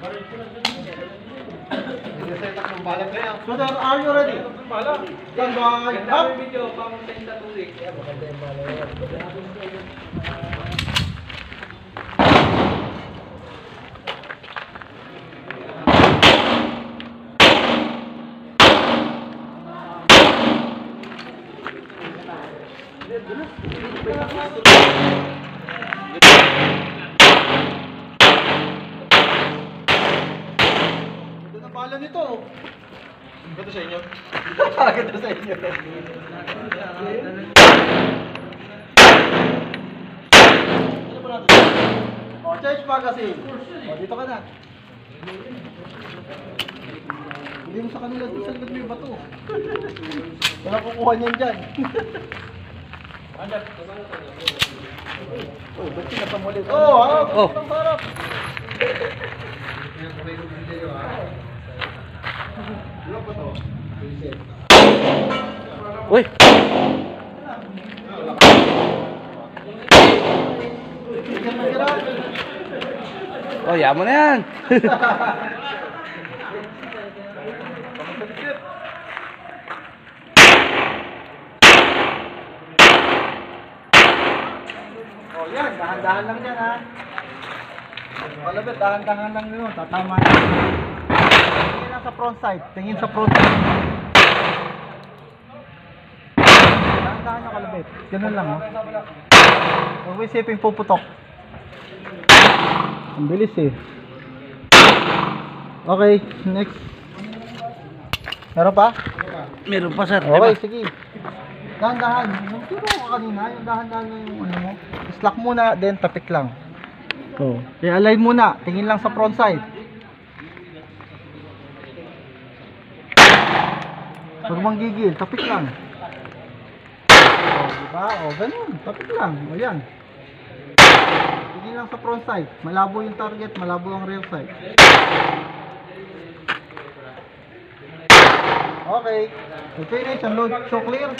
Set up ng bala kaya. So then, are you ready? Bala. Stand by, up! Video, pang-10 na tulik. Maganda yung bala yan. Ganda ng bala nito. Ganda sa inyo. Ganda sa inyo. Oh, change magazine. Oh, dito ka na. Hindi mo sa kanila doon sa likod mo yung bato. Wala kukuha niyan dyan. Oh, ba't sinasamuli? Oh, harap! Oh. Ang harap! Uy! Bigyan mo hirap. Oh, yaman na yan! Oh, yan. Dahan-dahan lang yan, ha. Malabit, dahan-dahan lang yun. Tatama na. Tingin lang sa front side. Tingin sa front side. Dahan-dahan yung kalabit. Ganun lang, ha. Huwag mo isipin puputok. Ang bilis, eh. Okay, next. Meron pa? Meron pa, sir. Okay, Diba? sige. Dahan-dahan. Yung turo ko kanina, yung dahan-dahan na yung ano mo. Slack muna, then tapik lang. Oh. I-align muna. Tingin lang sa front side. Huwag manggigil. Tapik lang. Oh, diba? Oh, ganun. Tapik lang. O yan. Tingin lang sa front side. Malabo yung target, malabo ang rear side. Okay. So finish and load. So clear.